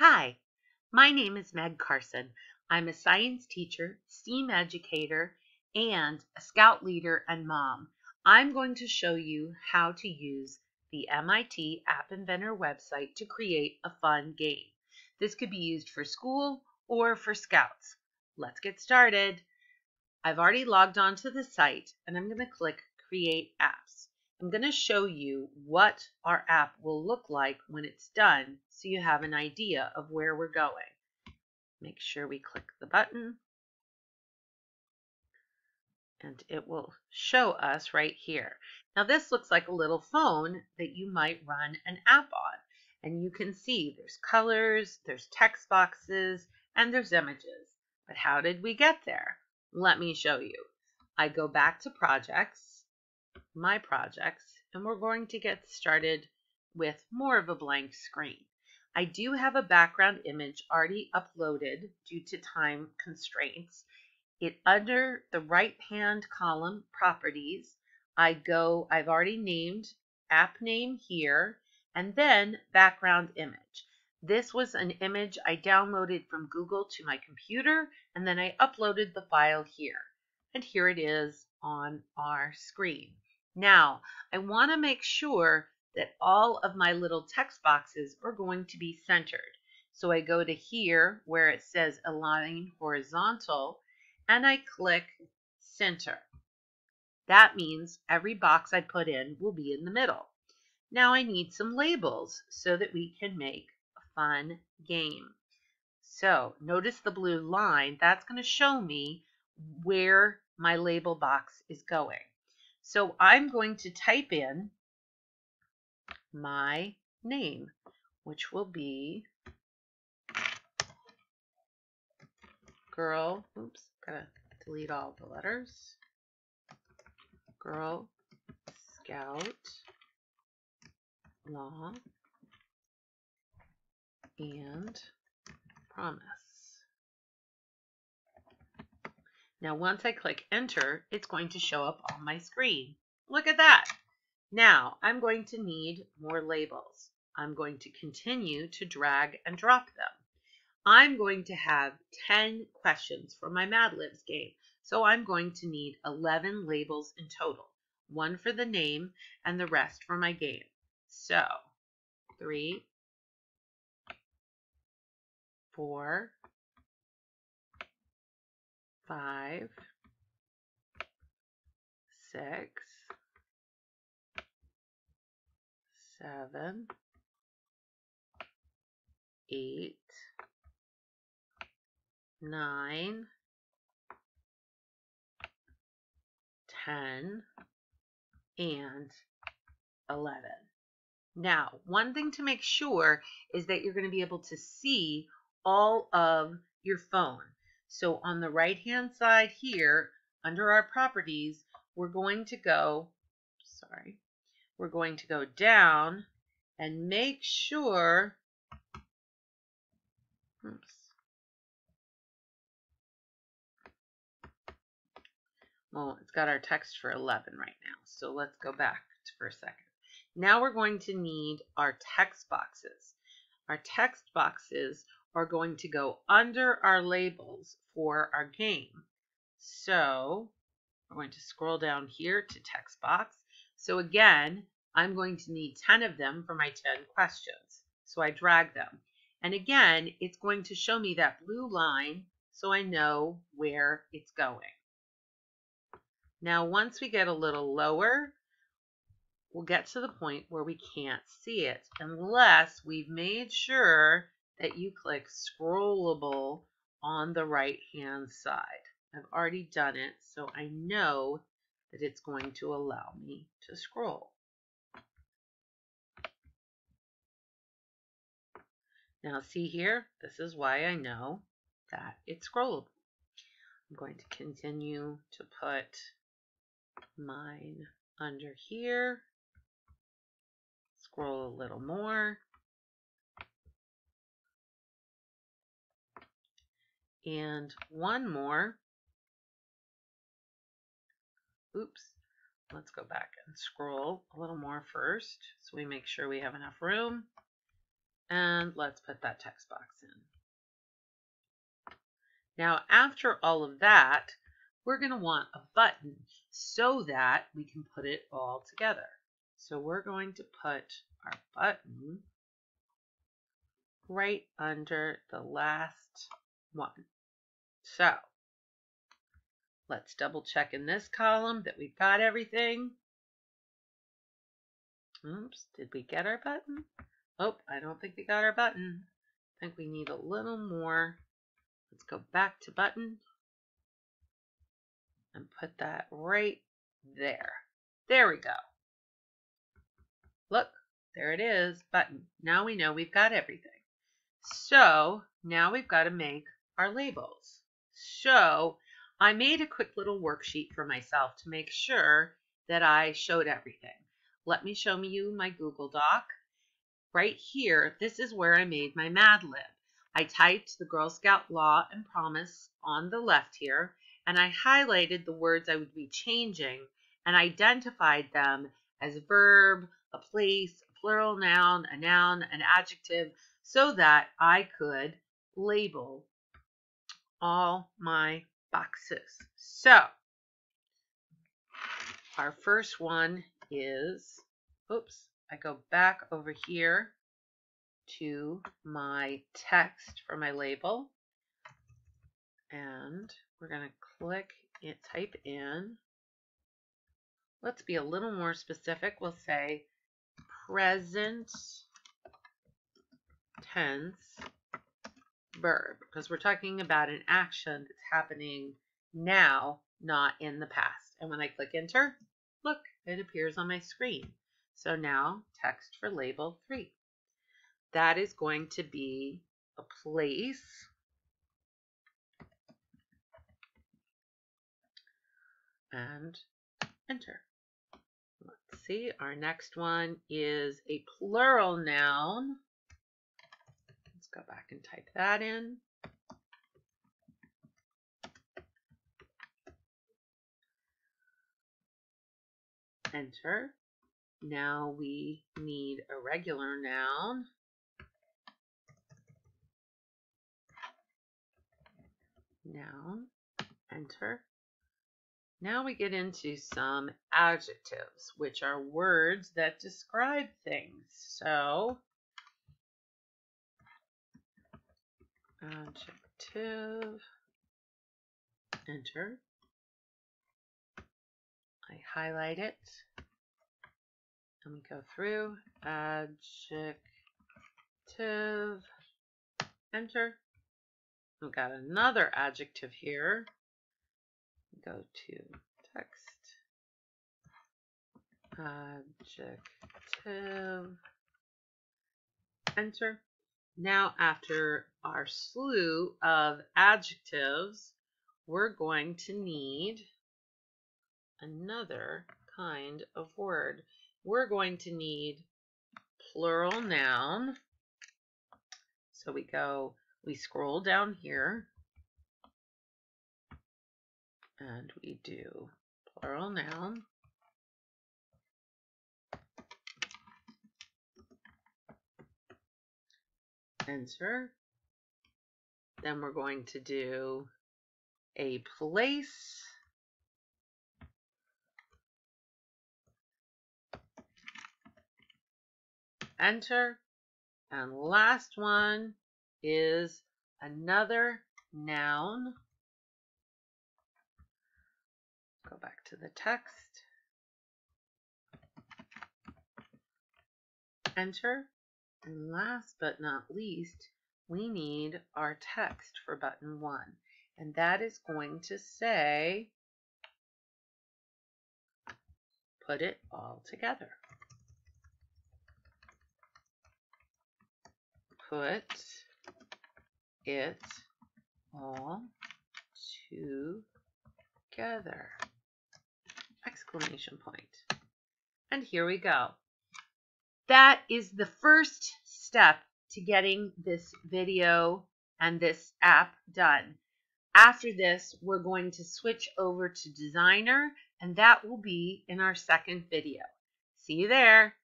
Hi, my name is Meg Carson. I'm a science teacher, STEAM educator, and a scout leader and mom. I'm going to show you how to use the MIT App Inventor website to create a fun game. This could be used for school or for scouts. Let's get started. I've already logged on to the site and I'm going to click Create Apps. I'm going to show you what our app will look like when it's done so you have an idea of where we're going. Make sure we click the button and it will show us right here. Now this looks like a little phone that you might run an app on, and you can see there's colors, there's text boxes, and there's images. But how did we get there? Let me show you. I go back to projects, my projects, and we're going to get started with more of a blank screen. I do have a background image already uploaded due to time constraints. Under the right hand column, properties, I've already named app name here, and then background image. This was an image I downloaded from Google to my computer, and then I uploaded the file here. And here it is on our screen. Now, I want to make sure that all of my little text boxes are going to be centered. So I go to here where it says Align Horizontal, and I click Center. That means every box I put in will be in the middle. Now I need some labels so that we can make a fun game. So notice the blue line. That's going to show me where my label box is going. So I'm going to type in my name, which will be Girl, oops, gotta delete all the letters. Girl Scout Law and Promise. Now once I click enter, it's going to show up on my screen. Look at that. Now I'm going to need more labels. I'm going to continue to drag and drop them. I'm going to have 10 questions for my Mad Libs game, so I'm going to need 11 labels in total, one for the name and the rest for my game. So 3, 4, 5, 6, 7, 8, 9, 10, and 11. Now, one thing to make sure is that you're going to be able to see all of your phone. So on the right-hand side here, under our properties, we're going to go down and make sure, well, it's got our text for 11 right now, so let's go back for a second. Now we're going to need our text boxes. Our text boxes are going to go under our labels for our game. So we're going to scroll down here to text box. So again, I'm going to need 10 of them for my 10 questions. So I drag them. And again, it's going to show me that blue line so I know where it's going. Now, once we get a little lower, we'll get to the point where we can't see it unless we've made sure that you click scrollable on the right-hand side. I've already done it, so I know that it's going to allow me to scroll. Now see here, this is why I know that it's scrollable. I'm going to continue to put mine under here, scroll a little more, and one more. Oops, let's go back and scroll a little more first so we make sure we have enough room. And let's put that text box in. Now, after all of that, we're going to want a button so that we can put it all together. So we're going to put our button right under the last one. So let's double check in this column that we've got everything. Oops, did we get our button? Oh, I don't think we got our button. I think we need a little more. Let's go back to button and put that right there. There we go. Look, there it is, button. Now we know we've got everything. So now we've got to make our labels. So I made a quick little worksheet for myself to make sure that I showed everything. Let me show you my Google Doc. Right here, this is where I made my Mad Lib. I typed the Girl Scout Law and Promise on the left here, and I highlighted the words I would be changing and identified them as a verb, a place, a plural noun, an adjective, so that I could label all my boxes. So our first one is, oops, I go back over here to my text for my label, and we're going to click it, type in, let's be a little more specific, we'll say present tense verb, because we're talking about an action that's happening now, not in the past. And when I click enter, look, it appears on my screen. So now text for label 3. That is going to be a place and enter. Let's see, our next one is a plural noun. Let's go back and type that in. Enter. Now we need a regular noun. Noun. Enter. Now we get into some adjectives, which are words that describe things. So, adjective, enter. I highlight it, and we go through, adjective, enter. We've got another adjective here. Go to text, adjective, enter. Now after our slew of adjectives, we're going to need another kind of word. We're going to need plural noun. So we scroll down here, and we do plural noun. Enter. Then we're going to do a place. Enter. And last one is another noun. Go back to the text. Enter. And last but not least, we need our text for button 1. And that is going to say, put it all together. Put it all together! Exclamation point. And here we go. That is the first step to getting this video and this app done. After this, we're going to switch over to Designer, and that will be in our second video. See you there.